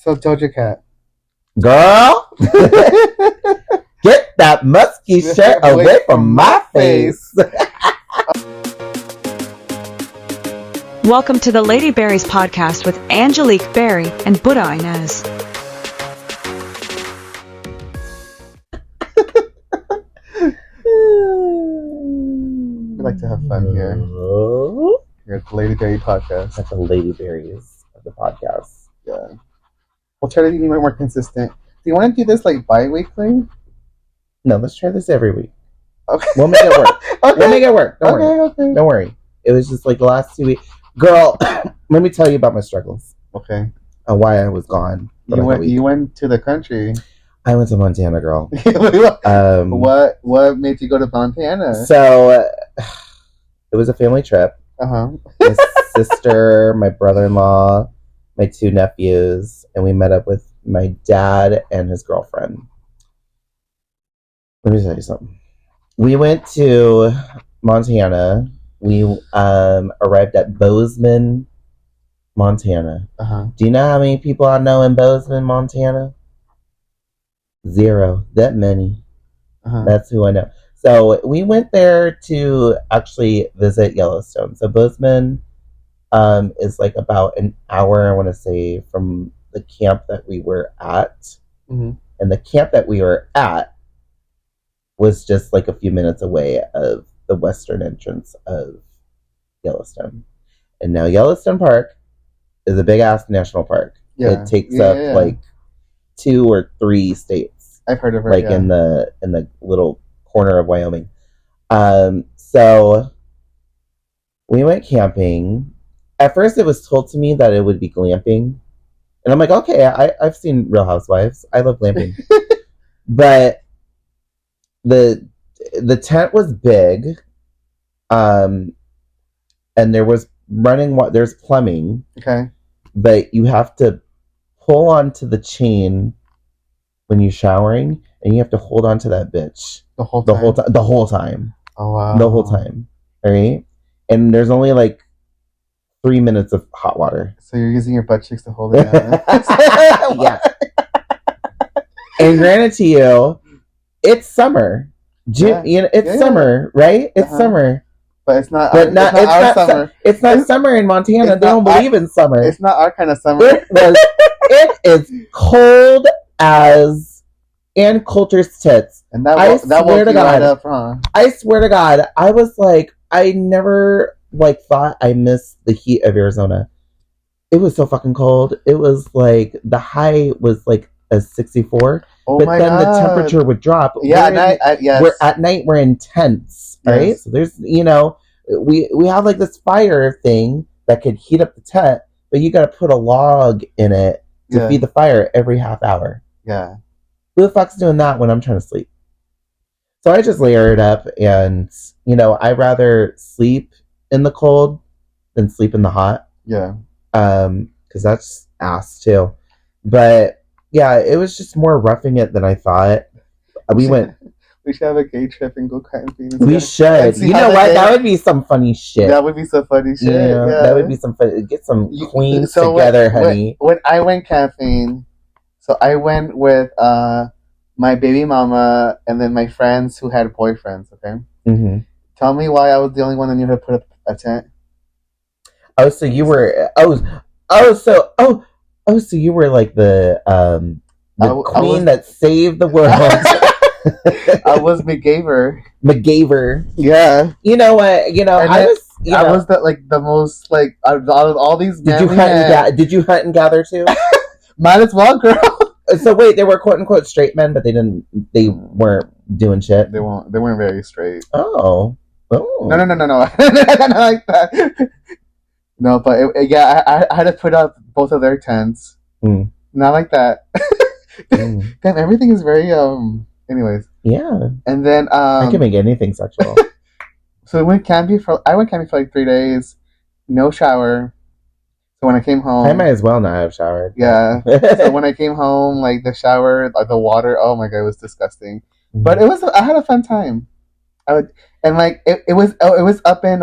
So Doja Cat. Girl, get that musky shit away from my face. Welcome to the Lady Berries podcast with Angelique Berry and Booda Inez. We like to have fun here. Here at the Lady Berry podcast. That's the Lady Berries of the podcast. Yeah. We'll try to be more consistent. Do you want to do this like bi-weekly? No, let's try this every week. Okay. We'll make it work. Okay. We'll make it work. Don't worry. Okay. Don't worry. It was just like the last 2 weeks. Girl, let me tell you about my struggles. Okay. And why I was gone. You went to the country. I went to Montana, girl. What made you go to Montana? So, it was a family trip. Uh-huh. My sister, my brother-in-law, my 2 nephews, and we met up with my dad and his girlfriend. Let me tell you something. We went to Montana. We arrived at Bozeman, Montana. Uh-huh. Do you know how many people I know in Bozeman, Montana? 0. That many. Uh-huh. That's who I know. So we went there to actually visit Yellowstone. So Bozeman is like about an hour, I want to say, from the camp that we were at. Mm-hmm. And the camp that we were at was just like a few minutes away of the western entrance of Yellowstone. And now Yellowstone Park is a big-ass national park. Yeah. It takes up like 2 or 3 states. I've heard of it. Like in the little corner of Wyoming. So we went camping. At first it was told to me that it would be glamping. And I'm like, okay, I've seen Real Housewives. I love glamping. But the tent was big. And there was there's plumbing. Okay. But you have to pull onto the chain when you're showering, and you have to hold on to that bitch the whole time. Oh wow. The whole time. All right? And there's only like 3 minutes of hot water. So you're using your butt cheeks to hold it down. Yeah. And granted to you, it's summer. It's summer, right? It's summer. But it's not. But it's not our summer. It's not summer in Montana. They don't believe in summer. It's not our kind of summer. It is cold as Ann Coulter's tits. And I swear to God, right up, huh? I swear to God, I was like, I never thought I missed the heat of Arizona. It was so fucking cold. It was like the high was like a 64. Oh but my then God. The temperature would drop. Yeah, at night we're in tents, right? Yes. So there's we have like this fire thing that could heat up the tent, but you got to put a log in it to feed the fire every half hour. Yeah. Who the fuck's doing that when I'm trying to sleep? So I just layer it up, and I'd rather sleep in the cold than sleep in the hot. Yeah. Because that's ass too. But yeah, it was just more roughing it than I thought. We should have a gay trip and go camping. We should. You know what? That would be some funny shit. That would be some funny shit. Yeah. That would be some fun. Get some queens together, honey. When I went camping, so I went with my baby mama and then my friends who had boyfriends. Okay. Mm-hmm. Tell me why I was the only one that knew how to put up a tent. Oh, so you were. So you were like the queen that saved the world. I was McGaver. Yeah. You know what? I was the most out of all these. Did you hunt and gather too? Might as well, girl. So wait, they were quote unquote straight men, but they weren't doing shit. They weren't very straight. Oh. No. Not like that. No, but I had to put up both of their tents. Mm. Not like that. Damn, everything is very anyways. Yeah. And then I can make anything sexual. So I went camping for like 3 days, no shower. So when I came home, I might as well not have showered. Yeah. So when I came home, the shower, the water, oh my God, it was disgusting. Mm-hmm. But I had a fun time. It was up in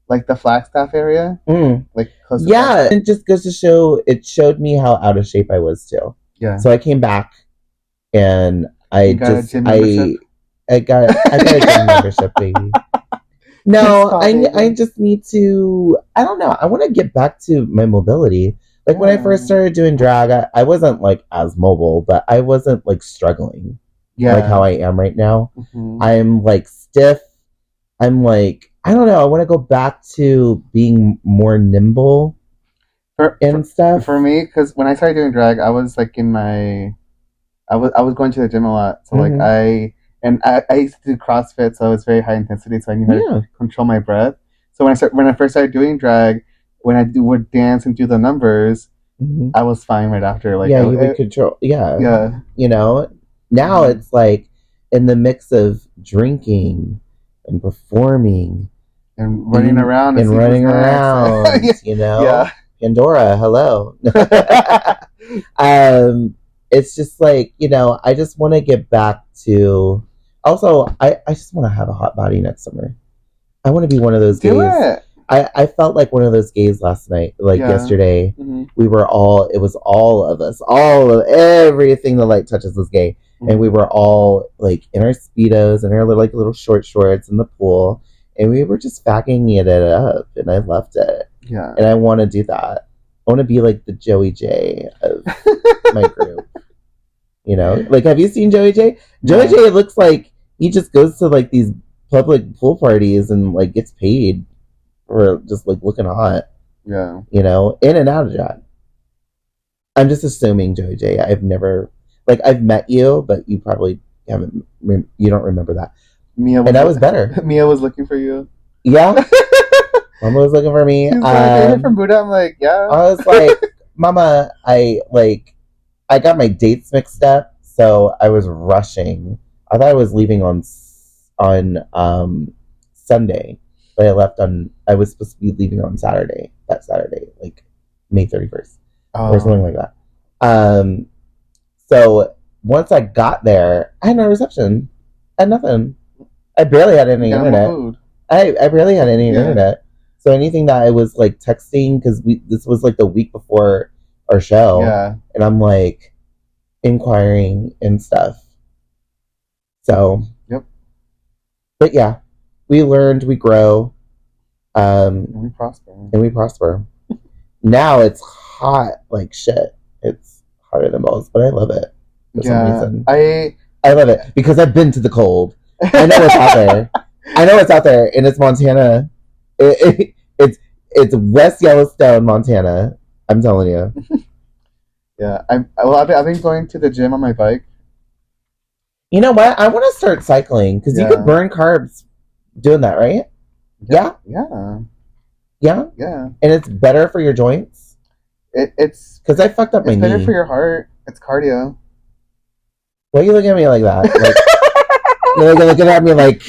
like the Flagstaff area, like close to Yeah, Flagstaff. it just goes to show. It showed me how out of shape I was too. Yeah. So I came back, and You got a gym membership? I got a gym membership, baby. No, I just need to. I don't know. I want to get back to my mobility. Like when I first started doing drag, I wasn't like as mobile, but I wasn't like struggling. Yeah. Like how I am right now. I'm like stiff. I'm like, I don't know. I want to go back to being more nimble and stuff. For me, because when I started doing drag, I was like I was going to the gym a lot. So like I used to do CrossFit, so it was very high intensity. So I knew how to control my breath. So when I first started doing drag, when I would dance and do the numbers, I was fine right after. Like you would control. Yeah. You know, now it's like in the mix of drinking and performing and running around and running around. You know, Pandora, hello. It's just like, you know, I just want to get back to. Also, I just want to have a hot body next summer. I want to be one of those gays. I felt like one of those gays last night, like yesterday. We were all, it was all of us, all of everything the light touches was gay. And we were all like in our Speedos and our like little short shorts in the pool. And we were just fagging it up. And I loved it. Yeah. And I want to do that. I want to be like the Joey J of my group. You know, like, have you seen Joey J? Joey J looks like he just goes to like these public pool parties and like gets paid for just like looking hot. Yeah. You know, in and out of drag. I'm just assuming Joey J. I've never, like, I've met you, but you probably haven't, you don't remember that. And that was better. Mia was looking for you. Yeah. Mama was looking for me. She's like, you're from Booda. I'm like, yeah. I was like, Mama, I got my dates mixed up, so I was rushing. I thought I was leaving on Sunday, but I was supposed to be leaving on that Saturday, like May 31st or something like that. So once I got there, I had no reception. I had nothing. I barely had any internet. I barely had any internet. So anything that I was like texting, because this was like the week before our show, and I'm like inquiring and stuff. So but yeah, we learned, we grow, and we prosper. Now it's hot like shit. It's hotter than balls, but I love it for some reason. I love it because I've been to the cold. I know what's out there. I know what's out there, and it's Montana. It's West Yellowstone, Montana. I'm telling you. Yeah, I've been going to the gym on my bike. You know what? I want to start cycling because you could burn carbs doing that, right? Yeah. Yeah. And it's better for your joints. It's because I fucked up my knee. It's better for your heart. It's cardio. Why are you looking at me like that? Like, you're looking at me like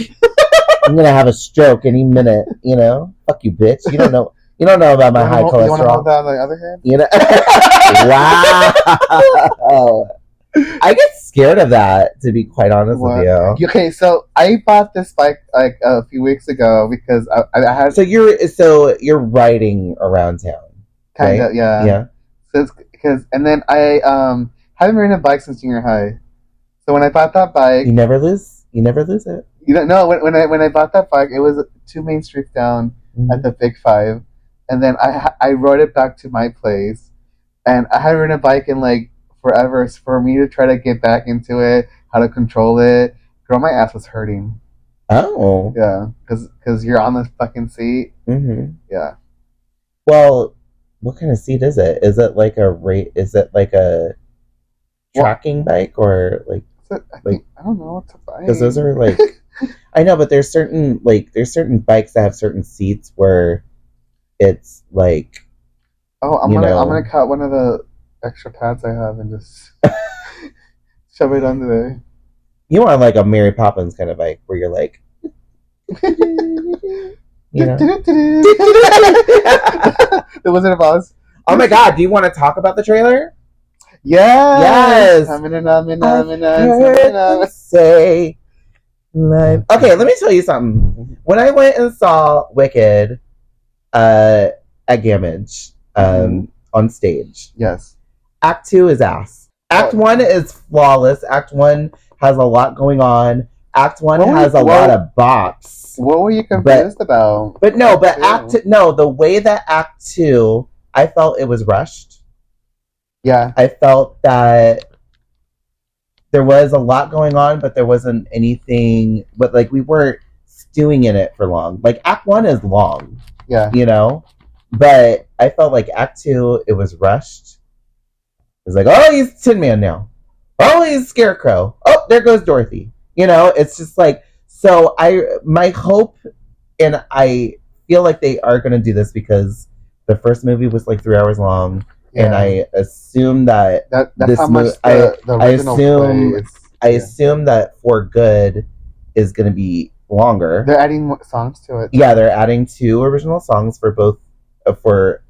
I'm gonna have a stroke any minute. You know? Fuck you, bitch. You don't know. You don't know about my high cholesterol. You want to hold that on the other hand? You know? Wow. I get scared of that, to be quite honest with you. Okay, so I bought this bike like a few weeks ago because I had. So you're riding around town, kind of, right? yeah. So and then I haven't ridden a bike since junior high. So when I bought that bike, you never lose it. You don't know when I bought that bike, it was 2 main streets down at the Big Five, and then I rode it back to my place, and I hadn't ridden a bike in like forever. So for me to try to get back into it, how to control it, girl, my ass was hurting. Oh, yeah, because you're on the fucking seat. Yeah. Well, what kind of seat is it? Is it like a Is it like a tracking bike or like? I don't know what's a bike. Because those are like, I know, but there's certain bikes that have certain seats where it's like. Oh, I'm gonna cut one of the extra pads I have and just shove it under there. You want like a Mary Poppins kind of bike where you're like, you know. The Wizard of Oz. Oh my God! Do you want to talk about the trailer? Yes. Say, okay, let me tell you something. When I went and saw Wicked, at Gamage on stage. Yes. Act 2 is ass. Act 1 is flawless. Act 1 has a lot going on. Act 1 has a lot of bops. What were you confused about? But no, the way that Act 2, I felt it was rushed. Yeah. I felt that there was a lot going on, but there wasn't anything, but like we weren't stewing in it for long. Like Act 1 is long. Yeah. You know? But I felt like Act 2, it was rushed. It's like, oh, he's Tin Man now. Oh, he's Scarecrow. Oh, there goes Dorothy. You know, it's just like, so my hope, and I feel like they are going to do this because the first movie was like 3 hours long. Yeah. And I assume that's this how much the original I assume that For Good is going to be longer. They're adding more songs to it. Yeah, they're adding 2 original songs for both for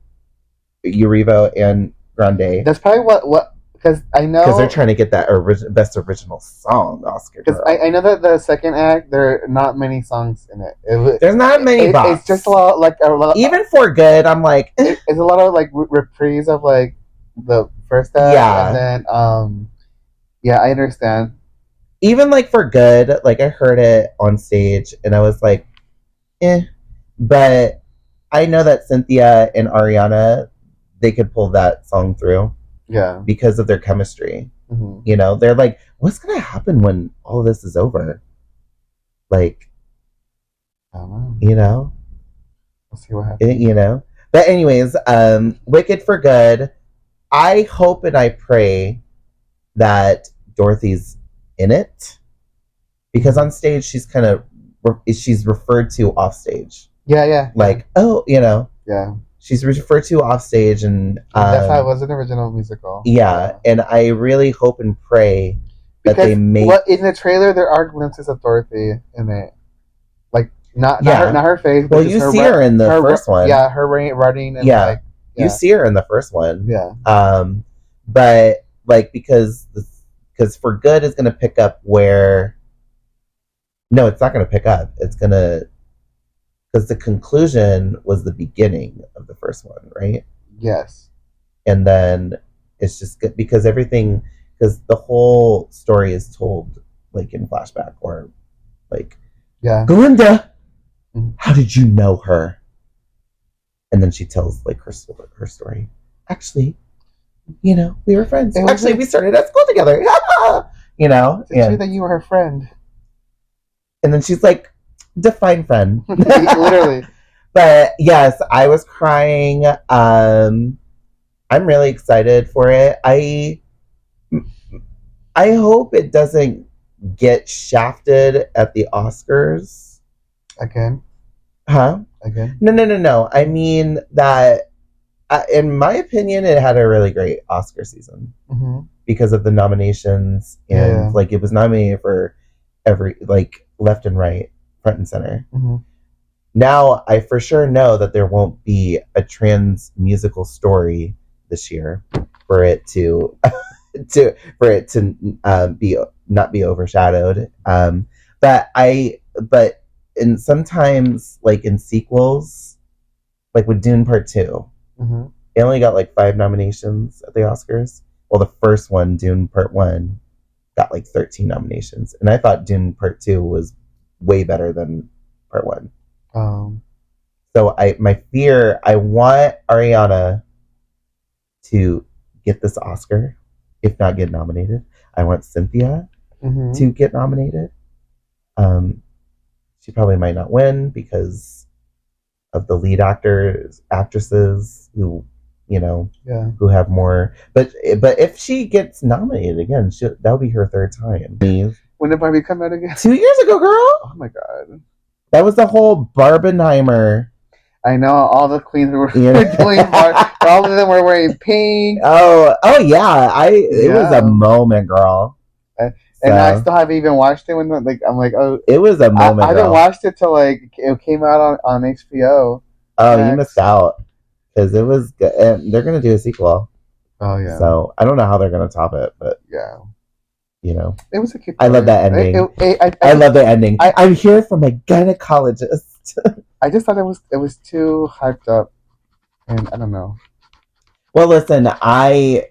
Urivo and Grande. That's probably what because I know because they're trying to get that best original song Oscar. Because I know that the second act there are not many songs in it. There's not many. It's just a lot. Even For Good, I'm like it's a lot of like reprise of like the first act. Yeah, and then yeah, I understand. Even like For Good, like I heard it on stage and I was like, but I know that Cynthia and Ariana, they could pull that song through. Yeah. Because of their chemistry. Mm-hmm. You know, they're like, what's going to happen when all of this is over? Like, I don't know. You know? We'll see what happens. You know? But anyways, Wicked For Good. I hope and I pray that Dorothy's in it. Because on stage, she's kind of, she's referred to off stage. Yeah. Like, oh, you know. Yeah. She's referred to off stage, and that's how it was an original musical. Yeah, and I really hope and pray that they make. Well, in the trailer, there are glimpses of Dorothy in it, like not her face. Well, you see her in the first one. Yeah, her running. And you see her in the first one. Yeah. But like because For Good is going to pick up where. No, it's not going to pick up. It's going to. Because the conclusion was the beginning of the first one, right? Yes. And then it's just good because everything, because the whole story is told like in flashback or like, Glinda, how did you know her? And then she tells like her story. Actually, you know, we were friends. Actually, we started at school together. You know, it's true that you were her friend. And then she's like, define friend. Literally. But yes, I was crying. I'm really excited for it. I hope it doesn't get shafted at the Oscars. Again? Huh? Again? No. I mean that, in my opinion, it had a really great Oscar season. Mm-hmm. Because of the nominations. And like it was nominated for every, like, left and right. Front and center. Mm-hmm. Now I for sure know that there won't be a trans musical story this year for it to be not be overshadowed. But in sometimes like in sequels, like with Dune Part 2, it only got like 5 nominations at the Oscars. Well, the first one, Dune Part 1, got like 13 nominations, and I thought Dune Part 2 was way better than Part 1. So my fear, I want Ariana to get this Oscar, if not get nominated. I want Cynthia to get nominated. She probably might not win because of the lead actresses who, you know, who have more. But if she gets nominated again, that'll be her 3rd time. When did Barbie come out again? 2 years ago, girl. Oh my god. That was the whole Barbenheimer. I know all the queens were doing all of them were wearing pink. Oh yeah. It was a moment, girl. And I still haven't even watched it when I'm like, oh, it was a moment. I haven't watched it till like it came out on HBO. Oh, Max. You missed out because it was good. And they're gonna do a sequel. Oh yeah. So I don't know how they're gonna top it, but yeah. You know, it was a cute I love that ending. I love the ending. I'm here for my gynecologist. I just thought it was too hyped up, and I don't know. Well, listen, for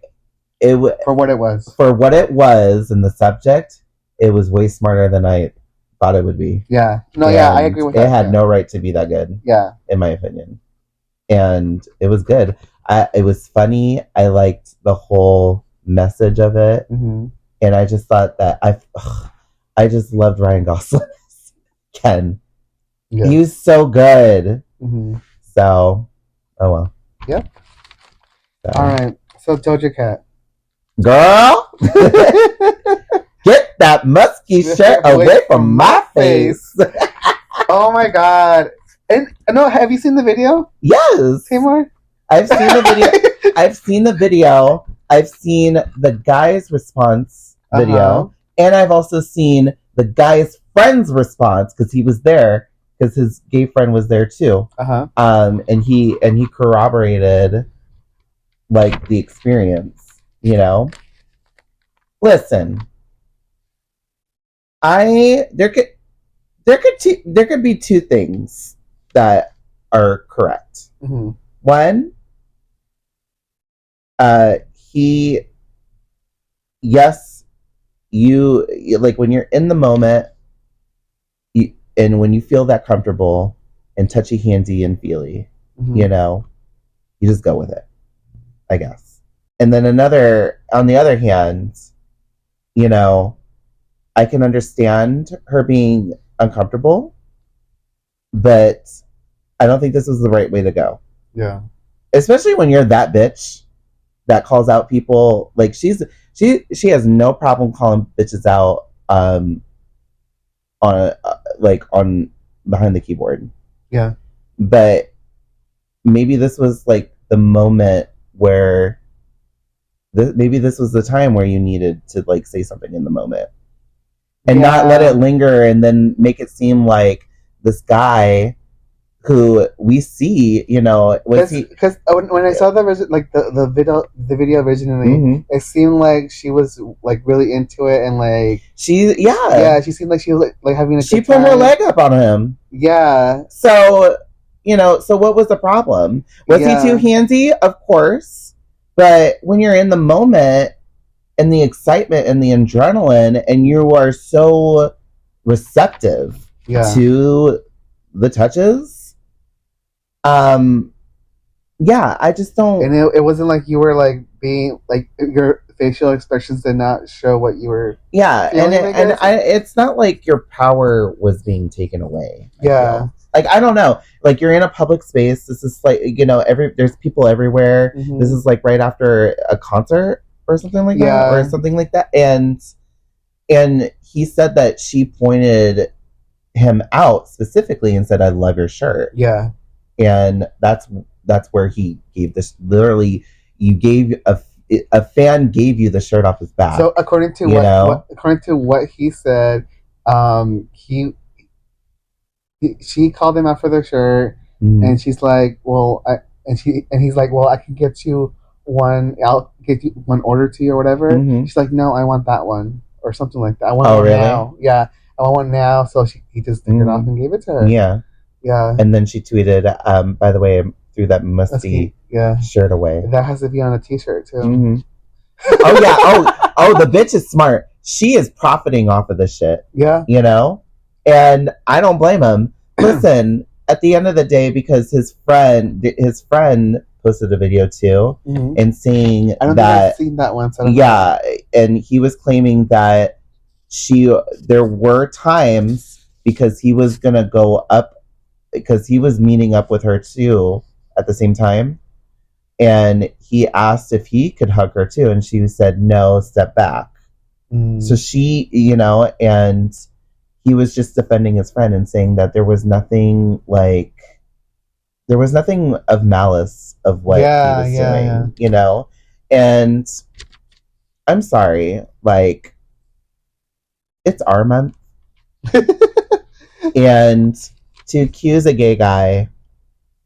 what it was. For what it was in the subject, it was way smarter than I thought it would be. Yeah. No, yeah, I agree with that. It had no right to be that good. Yeah. In my opinion. And it was good. It was funny. I liked the whole message of it. Mm-hmm. And I just thought that I just loved Ryan Gosling. Ken. Yes. He was so good. Mm-hmm. So, oh well. Yep. So. All right. So Doja Cat. Girl, get that musky shirt away from my face. Oh my god. And no, have you seen the video? Yes. Tamar? I've seen the video. I've seen the video. I've seen the guy's response video. And I've also seen the guy's friend's response because he was there because his gay friend was there too. And he corroborated like the experience. You know, listen. There could be two things that are correct. Mm-hmm. One, yes, you like when you're in the moment, and when you feel that comfortable and touchy handy and feely, you know, you just go with it, I guess. And then on the other hand, you know, I can understand her being uncomfortable, but I don't think this was the right way to go. Yeah. Especially when you're that bitch that calls out people. Like she has no problem calling bitches out on behind the keyboard. Yeah. But maybe this was like the moment where maybe this was the time where you needed to like say something in the moment and not let it linger and then make it seem like this guy who we see, you know, because when I saw the video originally, it seemed like she was like really into it and like she seemed like she was like having a she good put time. Her leg up on him. Yeah. So what was the problem? Was he too handy? Of course. But when you're in the moment and the excitement and the adrenaline and you are so receptive to the touches, I just don't. And it wasn't like you were like being like your facial expressions did not show what you were. Yeah, it's not like your power was being taken away. Yeah. Like, I don't know. Like, you're in a public space. This is like, you know, there's people everywhere. Mm-hmm. This is like right after a concert or something like that, or something like that. And he said that she pointed him out specifically and said, "I love your shirt." Yeah. And that's where he gave this. Literally, you gave a fan gave you the shirt off his back. So according to what he said, she called him out for the shirt, and she's like, "Well, he's like, well, I can get you one. I'll get you one order to you or whatever." Mm-hmm. She's like, "No, I want that one," or something like that. "I want one now." Yeah, "I want one now." So he just took it off and gave it to her. Yeah, yeah. And then she tweeted, "By the way, I threw that musty shirt away. That has to be on a T-shirt too." Mm-hmm. Oh yeah. Oh, the bitch is smart. She is profiting off of this shit. Yeah, you know. And I don't blame him. Listen, at the end of the day, because his friend posted a video too, and saying I don't think I've seen that one. So and he was claiming that there were times because he was gonna go up because he was meeting up with her too at the same time, and he asked if he could hug her too, and she said no, step back. So she, you know, and he was just defending his friend and saying that there was nothing of malice of what he was doing, you know? And I'm sorry, like, it's our month. And to accuse a gay guy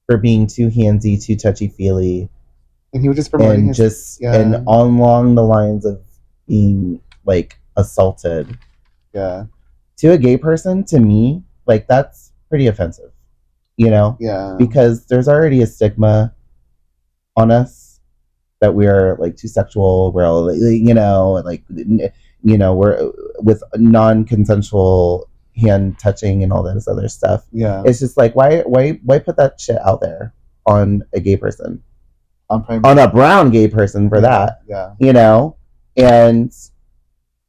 for being too handsy, too touchy-feely, and he was just promoting and along the lines of being, like, assaulted. Yeah. To a gay person, to me, like, that's pretty offensive. you know? Yeah. Because there's already a stigma on us that we are like too sexual. We're all, you know, like, you know, we're with non-consensual hand touching and all this other stuff. Yeah. It's just like, why put that shit out there on a gay person? On a brown gay person for that. Yeah. You know? And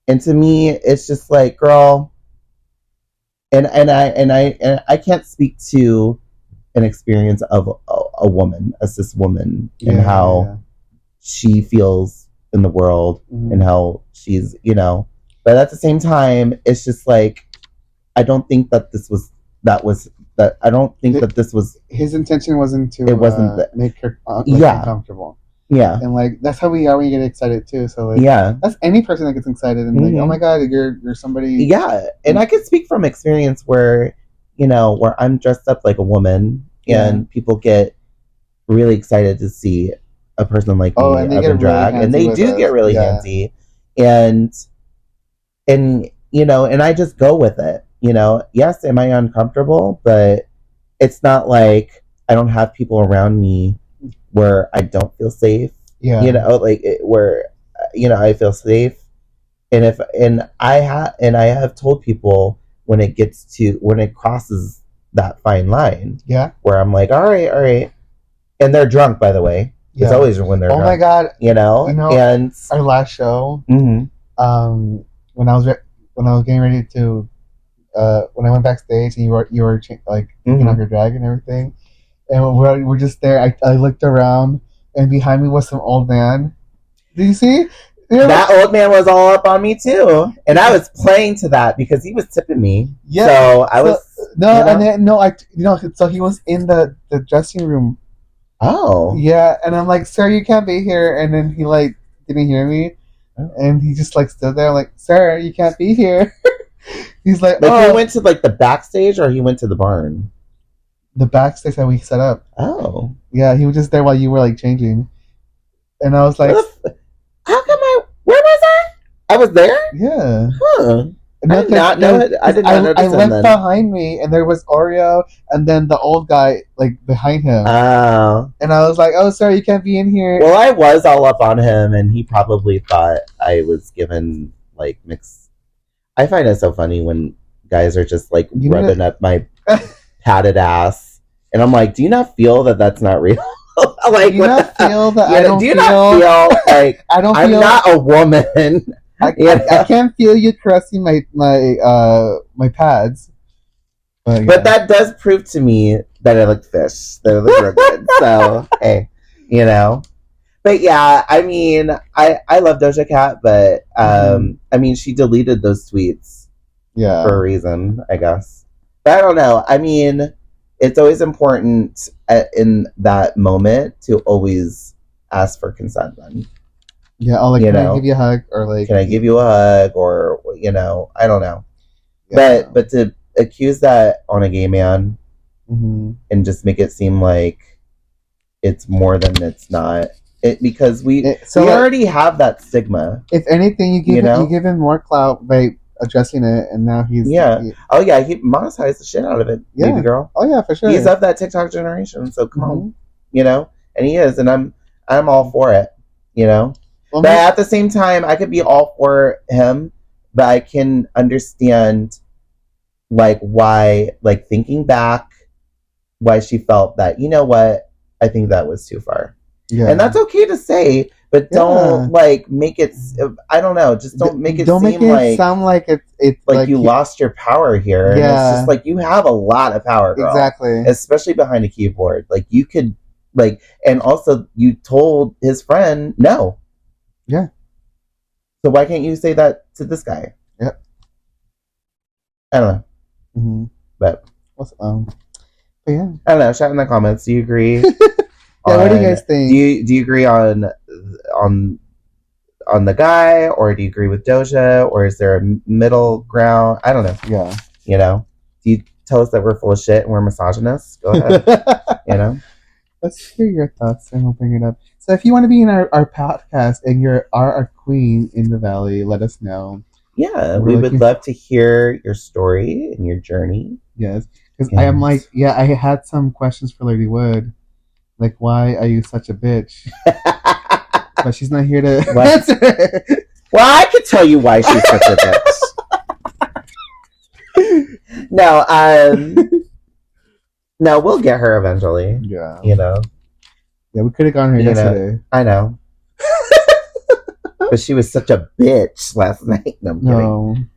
to me, it's just like, girl, and I can't speak to an experience of a woman, a cis woman, and how she feels in the world and how she's, you know. But at the same time, it's just like, I don't think that I don't think that this was his intention wasn't to make her uncomfortable. Yeah. And like that's how we are when you get excited too. So like that's any person that gets excited and like, oh my god, you're somebody. Yeah. And I can speak from experience where, you know, where I'm dressed up like a woman and people get really excited to see a person like me up in drag. And they do get really handsy. And you know, and I just go with it. You know, yes, am I uncomfortable? But it's not like I don't have people around me where I don't feel safe. Yeah. You know, like where, you know, I feel safe. And I have told people when it crosses that fine line. Yeah. Where I'm like, all right. And they're drunk, by the way. Yeah. It's always when they're drunk. Oh my God. You know, and our last show, when I was getting ready to, when I went backstage and you were like taking off your drag and everything, and we're just there. I looked around and behind me was some old man. Did you see? That old man was all up on me too, and I was playing to that because he was tipping me. Yeah, so I was so he was in the dressing room. Oh, yeah, and I'm like, sir, you can't be here, and then he like didn't hear me, and he just like stood there, like, sir, you can't be here. He's like he went to like the backstage, or he went to the barn. The backstage that we set up. Oh, yeah, he was just there while you were like changing, and I was like, how come where was I? I was there? Yeah. Huh. I did not know it. I did not notice him. I looked behind me, and there was Oreo, and then the old guy like behind him. Oh. And I was like, "Oh, sorry, you can't be in here." Well, I was all up on him, and he probably thought I was given like mixed. I find it so funny when guys are just like rubbing up my padded ass, and I'm like, "Do you not feel that that's not real?" Like, do you not feel that I don't feel? Not feel like I don't? I'm feel... not a woman. I can't feel you caressing my pads. But that does prove to me that I look fish. That I look real good. So hey, you know. But yeah, I mean, I love Doja Cat, but I mean, she deleted those tweets, for a reason, I guess. But I don't know. I mean, it's always important in that moment to always ask for consent. Then. Yeah, like, can I give you a hug? Or like, can I give you a hug? Or, you know, I don't know. Yeah. But to accuse that on a gay man and just make it seem like it's more than it's not. Because we already have that stigma. If anything, you give him more clout by addressing it, and now he's... Yeah. He monetized the shit out of it, baby girl. Oh, yeah, for sure. He's of that TikTok generation, so come on. You know? And he is, and I'm all for it, you know? Well, but at the same time, I could be all for him, but I can understand, like, why, like, thinking back, why she felt that, you know what, I think that was too far. Yeah. And that's okay to say, but don't, like, make it, I don't know, just don't make it sound like it's like you lost your power here. Yeah. And it's just like, you have a lot of power, girl. Exactly. Especially behind a keyboard. Like, you could, like, and also you told his friend no. Yeah. So why can't you say that to this guy? Yep. I don't know. Mm-hmm. But yeah. I don't know. Shout in the comments. Do you agree? What do you guys think? Do you agree on the guy, or do you agree with Doja, or is there a middle ground? I don't know. Yeah. You know? Do you tell us that we're full of shit and we're misogynists? Go ahead. You know? Let's hear your thoughts and we'll bring it up. So if you want to be in our podcast and you're our queen in the valley, let us know. Yeah, we would love to hear your story and your journey. Yes. Because I am like, yeah, I had some questions for Lady Wood. Like, why are you such a bitch? But she's not here to answer. Well, I could tell you why she's such a bitch. No, we'll get her eventually. Yeah. You know? Yeah, we could have gone here yesterday. I know. But she was such a bitch last night. No, I'm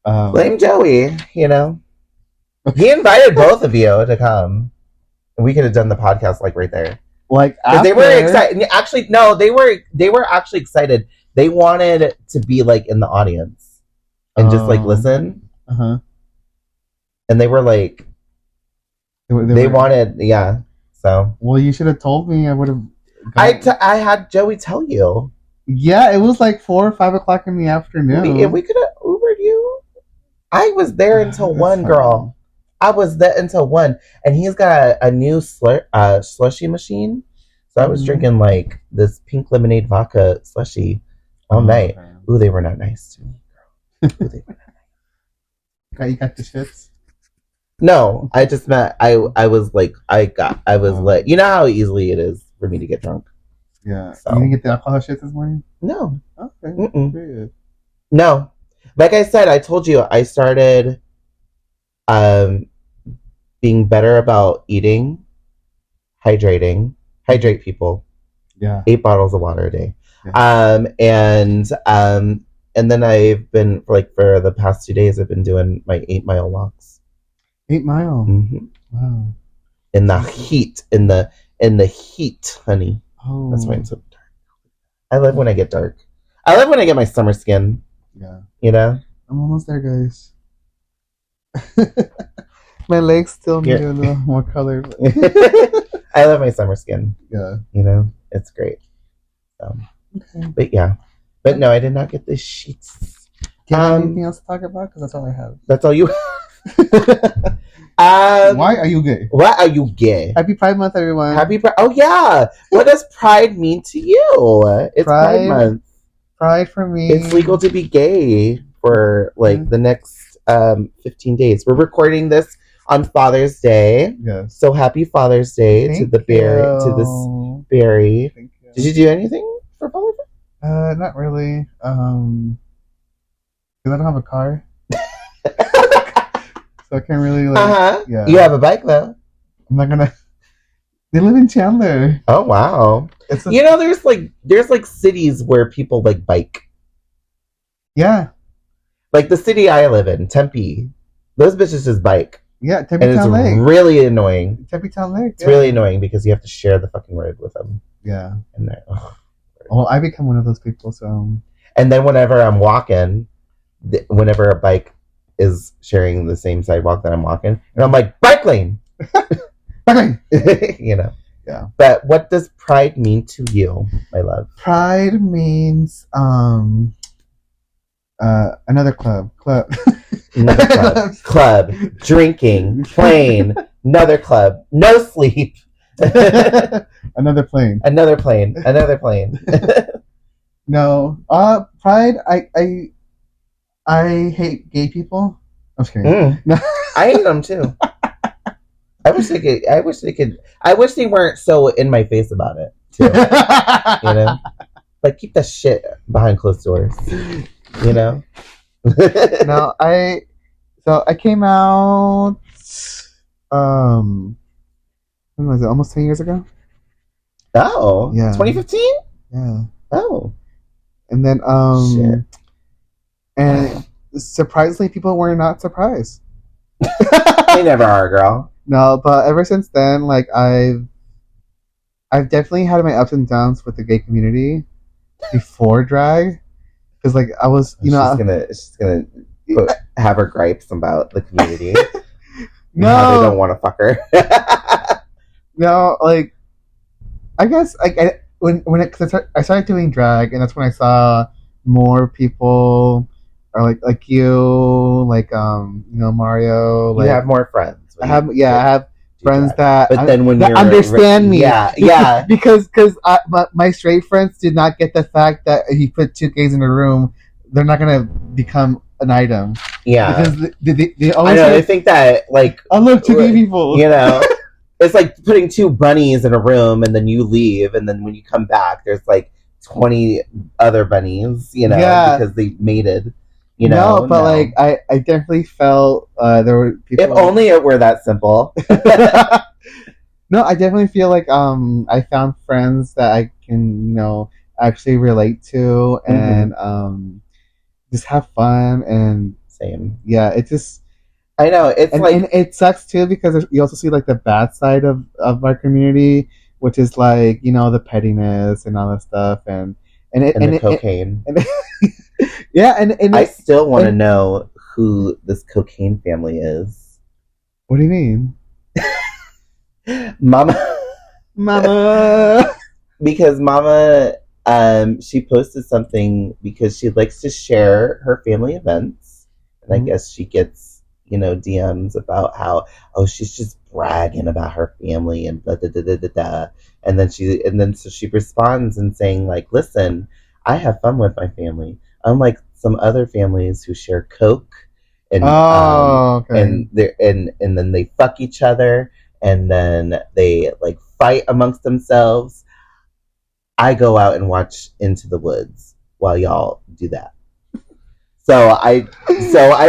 kidding. Blame Joey, you know? He invited both of you to come. And we could have done the podcast like right there. Like they were excited. Actually, no, they were actually excited. They wanted to be like in the audience and just like listen. Uh-huh. And they were like, they wanted, yeah. So. Well, you should have told me. I would have. I had Joey tell you. Yeah, it was like 4 or 5 o'clock in the afternoon. We could have Ubered you. I was there until 1, girl. I was there until 1, and he's got a new slushy machine. So I was drinking like this pink lemonade vodka slushy all night. Okay. Ooh, they were not nice to me, girl. Ooh, they were not nice. You got the shits? No, I just meant I was like lit. You know how easily it is for me to get drunk. Yeah. So. You didn't get the alcohol shit this morning? No. Okay. Good. No. Like I said, I told you I started being better about eating, hydrating. Hydrate, people. Yeah. 8 bottles of water a day. Yeah. And then I've been for the past 2 days I've been doing my 8-mile walks. 8 mile? Mm-hmm. Wow. In the heat. In the heat, honey. Oh. That's why it's so dark. I love when I get dark. I love when I get my summer skin. Yeah. You know? I'm almost there, guys. My legs still need a little more color. I love my summer skin. Yeah. You know? It's great. So. Okay. But yeah. But no, I did not get the sheets. Do you have anything else to talk about? Because that's all I have. That's all you have? Why are you gay? Why are you gay? Happy Pride Month, everyone. Happy Pride. Oh, yeah. What does Pride mean to you? It's Pride Month. Pride for me. It's legal to be gay for the next 15 days. We're recording this on Father's Day. Yes. So happy Father's Day to this Barry. Thank you. Did you do anything for Father's Day? Not really. Because I don't have a car. So I can't really Yeah. You have a bike though. I'm not gonna. They live in Chandler. Oh wow. There's cities where people bike. Yeah. Like the city I live in, Tempe. Those bitches just bike. Yeah, Tempe Town Lake. It's really annoying. Tempe Town Lake. It's really annoying because you have to share the fucking road with them. Yeah. And well, I become one of those people, so. And then whenever I'm walking, whenever a bike is sharing the same sidewalk that I'm walking, and I'm like, bike lane! Bike lane! You know? Yeah. But what does pride mean to you, my love? Pride means, another club. Another club. Club. Drinking. Plane. Another club. No sleep. Another plane. Another plane. Another plane. No. Pride, I hate gay people. I'm just kidding. No. I hate them too. I wish they weren't so in my face about it too. You know? Like keep that shit behind closed doors. You know? No, I came out when was it? Almost 10 years ago? Oh. Yeah. 2015? Yeah. Oh. And then shit. And surprisingly people were not surprised. They never are, girl. No, but ever since then, I've definitely had my ups and downs with the gay community before drag. Because I was, she's gonna have her gripes about the community. No, how they don't want to fuck her. No, I guess I started doing drag, and that's when I saw more people are like you, Mario. You have more friends. I have friends drag. But then when you understand me, yeah, because my straight friends did not get the fact that if you put 2 gays in a room, they're not gonna become an item. Yeah. Because they always... I know, they think that, like... I love two gay people. You know? It's like putting two bunnies in a room and then you leave, and then when you come back, there's like 20 other bunnies, you know, because they mated. You know? No, but like I definitely felt there were people... If only it were that simple. No, I definitely feel like I found friends that I can, you know, actually relate to and just have fun and... Same. Yeah, it just... I know, it's like... And it sucks too because you also see like the bad side of our community, which is like, you know, the pettiness and all that stuff and the cocaine. Yeah, and I still want to know who this cocaine family is. What do you mean? Mama. Because Mama, she posted something because she likes to share her family events. And I guess she gets, you know, DMs about how, oh, she's just bragging about her family and blah, blah, blah, blah, blah, blah. And then so she responds and saying, like, listen, I have fun with my family. Unlike some other families who share coke and and then they fuck each other and then they like fight amongst themselves. I go out and watch Into the Woods while y'all do that. So I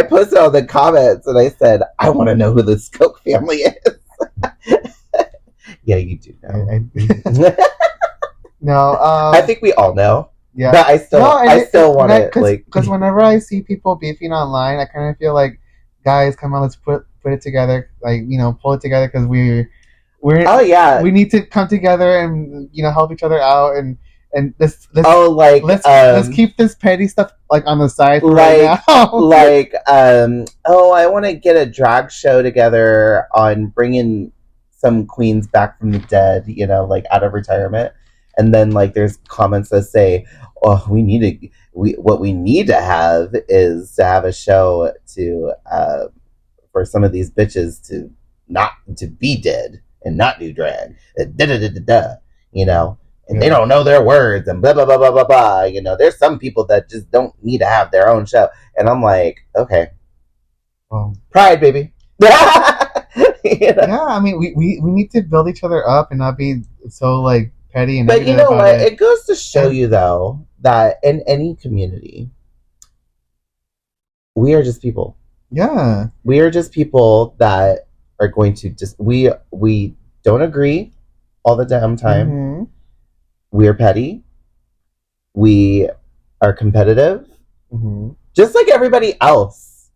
posted all the comments and I said, I want to know who this coke family is. Yeah, you do know. No, I think we all know. Yeah, but I still want it, like, because whenever I see people beefing online, I kind of feel like, guys, come on, let's put it together, like, you know, pull it together because we're oh yeah, we need to come together and, you know, help each other out and let's keep this petty stuff like on the side right now. Like oh, I want to get a drag show together on bringing some queens back from the dead, you know, like out of retirement. And then, like, there's comments that say, "Oh, what we need to have is to have a show to for some of these bitches to be dead and not do drag, you know, and they don't know their words and blah blah blah blah blah blah. You know, there's some people that just don't need to have their own show, and I'm like, okay, pride, baby." You know? Yeah, I mean, we need to build each other up and not be so like petty and. But you know what? It goes to show you, though, that in any community, we are just people. Yeah, we are just people that are going to just we don't agree all the damn time. Mm-hmm. We are petty. We are competitive, just like everybody else.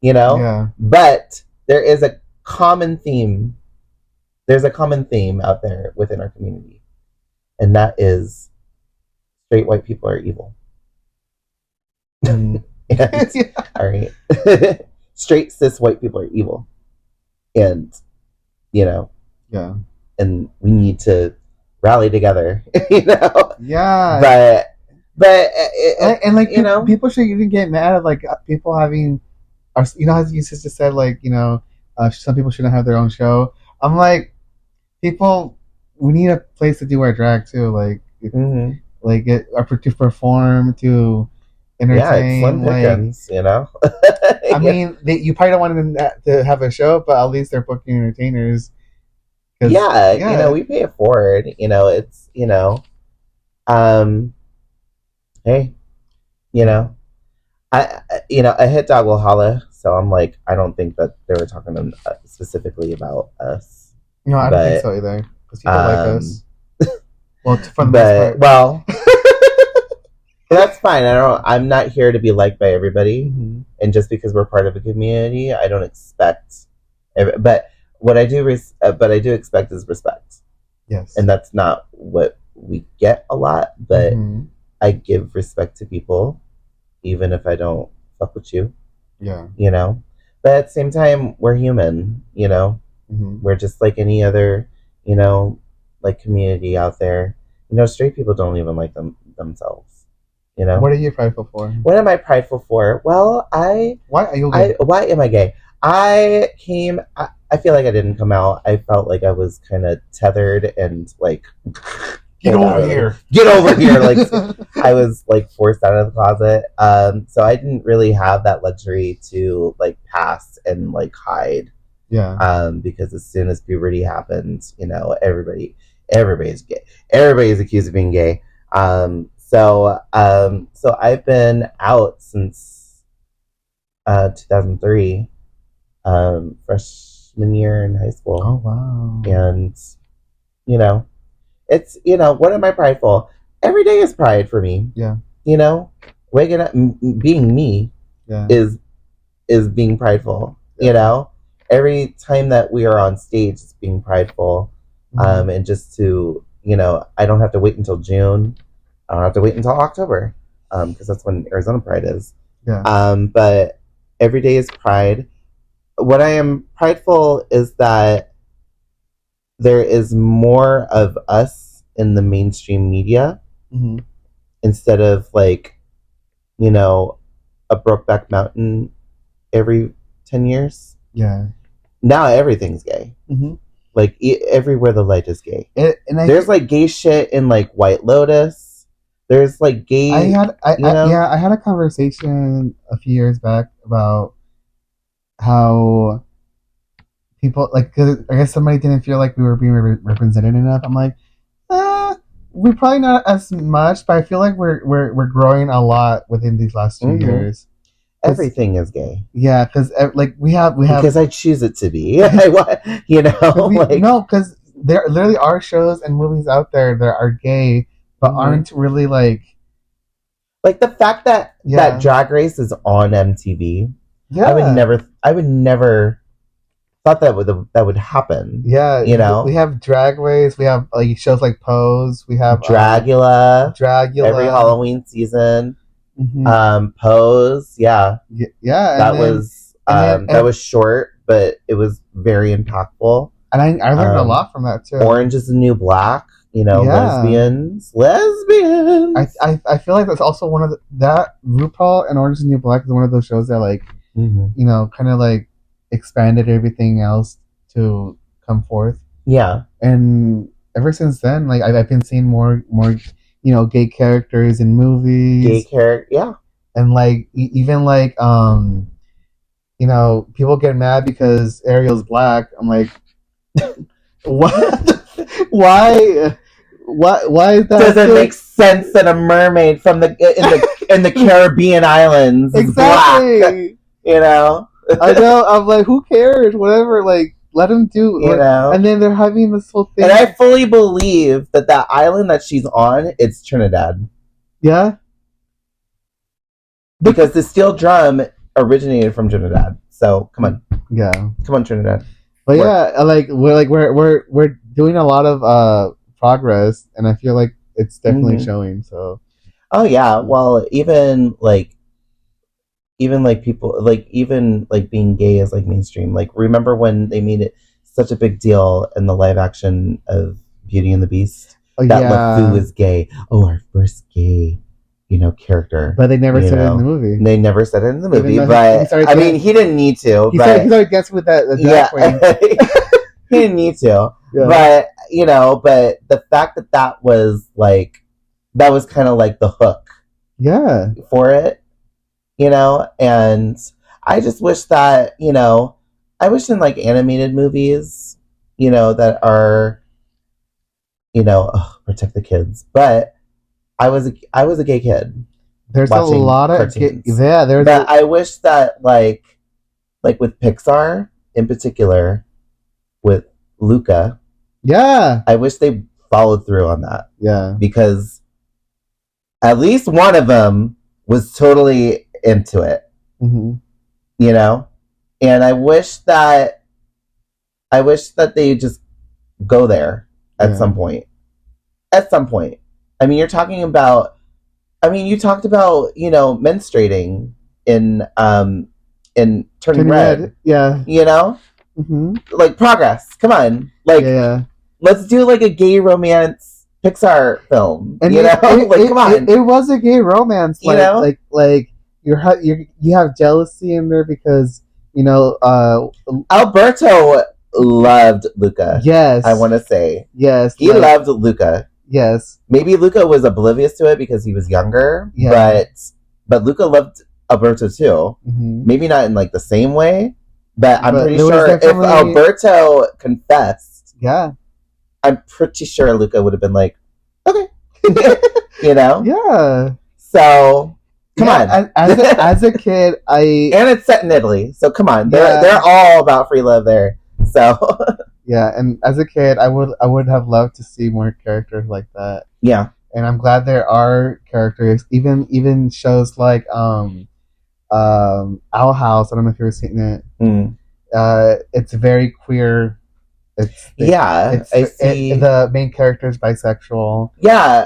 You know. Yeah. But there is a common theme. There's a common theme out there within our community. And that is straight white people are evil. And, all right. Straight cis white people are evil. And, you know. Yeah. And we need to rally together, you know. Yeah. But you know, people should even get mad at like people having, you know, as you just said, like, you know, some people shouldn't have their own show. I'm like, people, we need a place to do our drag too, like, like to perform, to entertain. Yeah, it's Slim Pickens, you know. I mean, you probably don't want them to have a show, but at least they're booking entertainers. Yeah, you know, we pay it forward. You know, it's, you know, hey, you know, a hit dog will holla. So I'm like, I don't think that they were talking specifically about us. No, I don't think so either. Because people like us. Well, for the most part. Well, that's fine. I'm not here to be liked by everybody, and just because we're part of a community, I don't expect. But what I do, expect is respect. Yes, and that's not what we get a lot. But I give respect to people, even if I don't fuck with you. Yeah, you know. But at the same time, we're human. You know, we're just like any other, you know, like community out there. You know, straight people don't even like themselves. You know, what are you prideful for? What am I prideful for? Well, why are you gay? Why am I gay? I feel like I didn't come out. I felt like I was kind of tethered and like Get over here. Get over here. Like, I was like forced out of the closet. So I didn't really have that luxury to like pass and like hide. Yeah. Because as soon as puberty happens, you know, everybody's gay. Everybody's accused of being gay. So I've been out since 2003, freshman year in high school. Oh wow. And you know, it's, you know, what am I prideful? Every day is pride for me. Yeah. You know, waking up, being me, is being prideful. Yeah. You know, every time that we are on stage, it's being prideful. Mm-hmm. And just to, you know, I don't have to wait until June. I don't have to wait until October, because that's when Arizona Pride is. Yeah. But every day is pride. What I am prideful is that there is more of us in the mainstream media, mm-hmm. instead of like, you know, a Brokeback Mountain every 10 years. Yeah. Now everything's gay. Mm-hmm. Like everywhere the light is gay. There's like gay shit in like White Lotus. There's like gay. I had a conversation a few years back about how people, like, cause I guess somebody didn't feel like we were being represented enough. I'm like, we're probably not as much, but I feel like we're growing a lot within these last 2 mm-hmm. years. Everything is gay. Yeah, because like we have because I choose it to be. You know, no, because there literally are shows and movies out there that are gay, but mm-hmm. aren't really like the fact that that Drag Race is on MTV. Yeah, I would never thought that would happen. Yeah, you know, we have Drag Race, we have like shows like Pose, we have Dragula every Halloween season. Mm-hmm. Pose, yeah, that was short, but it was very impactful, and I learned a lot from that too. Orange is the New Black, you know, lesbians. I feel like that's also one of that RuPaul and Orange is the New Black is one of those shows that like, mm-hmm. you know, kind of like expanded everything else to come forth. Yeah, and ever since then, like I've been seeing more. You know, gay characters in movies. Yeah. And like even like you know, people get mad because Ariel's black. I'm like, what? Why is that? Doesn't make sense that a mermaid from in the Caribbean islands is exactly black. You know. I know. I'm like, who cares? Whatever. Like, let them do. You know. And then they're having this whole thing. And I fully believe that island that she's on, it's Trinidad. Yeah. Because the steel drum originated from Trinidad. So come on. Yeah. Come on, Trinidad. But we're doing a lot of progress, and I feel like it's definitely mm-hmm. showing. So. Oh yeah. Well, even people, like, even, like, being gay is, like, mainstream. Like, remember when they made it such a big deal in the live action of Beauty and the Beast? That LeFou is gay. Oh, our first gay, you know, character. But they never said it in the movie. They never said it in the movie, but, I mean, he didn't need to. He started guessing with that drag queen. He didn't need to. Yeah. But, you know, but the fact that was, like, that was kind of, like, the hook. Yeah. For it. You know, and I just wish that, you know, I wish in like animated movies, you know, that are, you know, protect the kids. But I was a gay kid. There's a lot of But I wish that like with Pixar in particular, with Luca. Yeah. I wish they followed through on that. Yeah. Because at least one of them was totally into it, mm-hmm. you know, and I wish that they just go there at some point. At some point, I mean, you talked about, you know, menstruating in turning red. Yeah, you know, mm-hmm. like progress. Come on, like, let's do like a gay romance Pixar film. And you know, come on, it was a gay romance, like, you know, like. You have jealousy in there because, you know, Alberto loved Luca. Yes, I want to say yes, he loved Luca. Yes. Maybe Luca was oblivious to it because he was younger. Yeah. But Luca loved Alberto too. Mm-hmm. Maybe not in like the same way, but I'm pretty sure if Alberto confessed, yeah, I'm pretty sure Luca would have been like, okay, you know, yeah. So come on, as a kid, and it's set in Italy, so come on, they're all about free love there. So yeah, and as a kid, I would have loved to see more characters like that. Yeah, and I'm glad there are characters, even shows like Owl House. I don't know if you've ever seen it. Mm. It's very queer. The main character is bisexual. Yeah.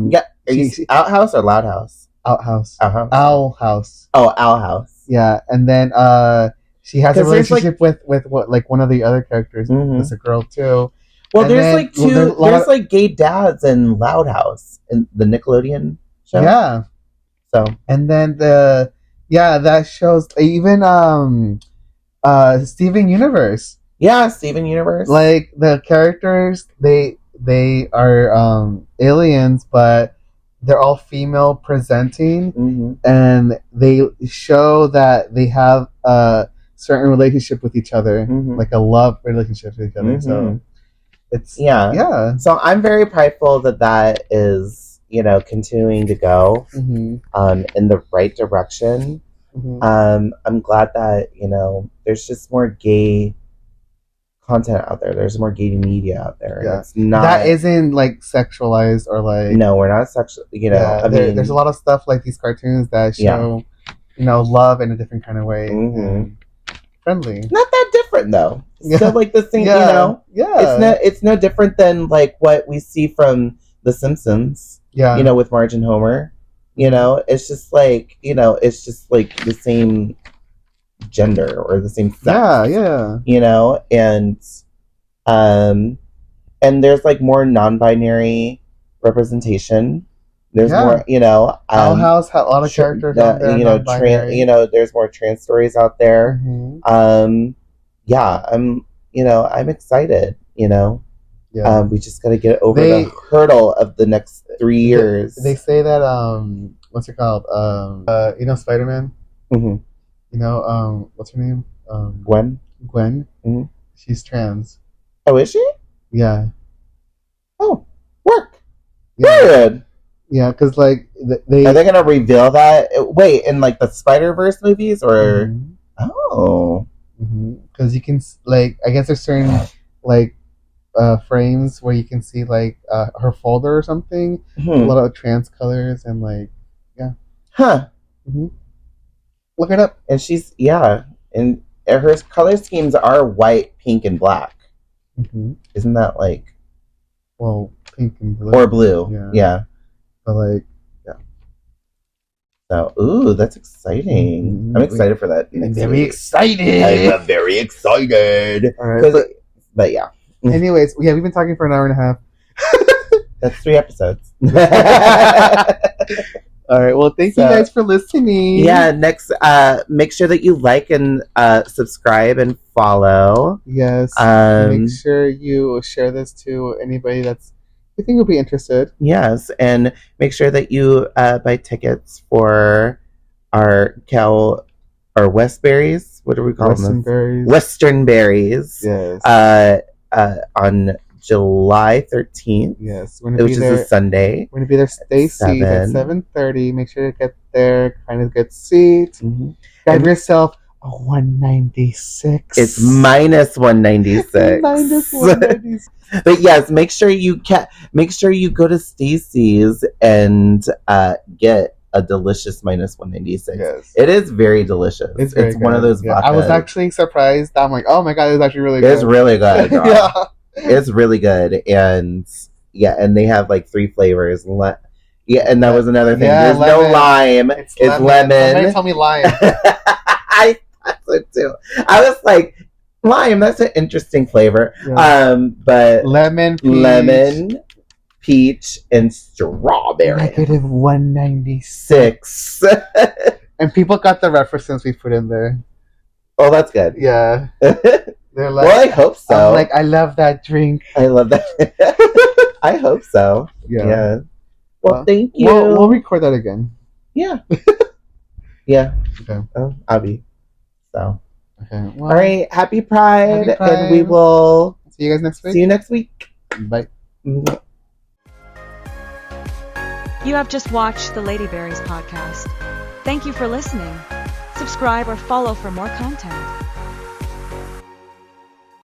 Yeah. Are you Outhouse or Loud House? Outhouse. Outhouse. Owl House. Oh, Owl House. Yeah, and then she has a relationship with what, like one of the other characters. Mm-hmm. It's a girl too. Well, and there's like gay dads in Loud House in the Nickelodeon show. Yeah. So and then that shows even Steven Universe. Yeah, Steven Universe. Like the characters, they are aliens, but they're all female presenting, mm-hmm. and they show that they have a certain relationship with each other, mm-hmm. like a love relationship with each other. Mm-hmm. So it's yeah. So I'm very prideful that is continuing to go mm-hmm. In the right direction. Mm-hmm. I'm glad that there's just more gay content out there. There's more gay media out there. Yeah. It's not that isn't like sexualized or like no, we're not sexual. There's a lot of stuff like these cartoons that show love in a different kind of way. Mm-hmm. Friendly. Not that different though. Still like the same. Yeah. It's no different than like what we see from The Simpsons. Yeah. With Marge and Homer. It's just like the same gender or the same sex. Yeah. And there's like more non-binary representation. There's more, Owl House had a lot of characters out there. There's more trans stories out there. Mm-hmm. I'm excited. Yeah. We just got to get over the hurdle of the next 3 years. They say that what's it called? Spider-Man. Mm-hmm. What's her name? Gwen. Mm-hmm. She's trans. Oh, is she? Yeah. Oh, work. Yeah. Good. Yeah, because like are they gonna reveal that? Wait, in like the Spider-Verse movies or? Mm-hmm. Oh. Because you can like, I guess there's certain like frames where you can see like her folder or something. Mm-hmm. A lot of trans colors and like Huh. Mm-hmm. Look it up. And she's and her color schemes are white, pink, and black. Mm-hmm. Isn't that like? Well, pink and blue. Or blue. Yeah. But like, So, ooh, that's exciting. Mm-hmm. I'm excited for that. I'm very excited. I'm very excited. All right, but yeah. Anyways, we've been talking for an hour and a half. That's 3 episodes. All right. Well, thank you guys for listening. Yeah. Next, make sure that you like and subscribe and follow. Yes. Make sure you share this to anybody you think will be interested. Yes, and make sure that you buy tickets for our Westberries. What do we call them? Western Berries. Yes. On July 13th. Yes. Which is a Sunday. We're going to be there Stacy's at 7:30. Make sure to get there. Kind of good seat. Mm-hmm. Grab yourself a 196. It's minus 196. Minus 196. But yes, make sure you go to Stacy's and get a delicious minus 196. Yes. It is very delicious. It's one of those vodkas. I was actually surprised. I'm like, oh my god, it's actually really good. It's really good. Yeah. It's really good. And and they have like 3 flavors. And that was another thing. There's lemon. No lime. It's lemon. Somebody tell me lime. I thought so too. I was like, lime, that's an interesting flavor. Yeah. But lemon, peach, and strawberry. Negative 196. And people got the references we put in there. Oh, that's good. Yeah. They're like, well, I hope so. I'm like, I love that drink. I love that. I hope so. Yeah. Well, thank you. We'll record that again. Yeah. Yeah. Okay. Abby. So. Okay. Well, all right. Happy Pride. And we will see you guys next week. See you next week. Bye. You have just watched the Ladyberries podcast. Thank you for listening. Subscribe or follow for more content.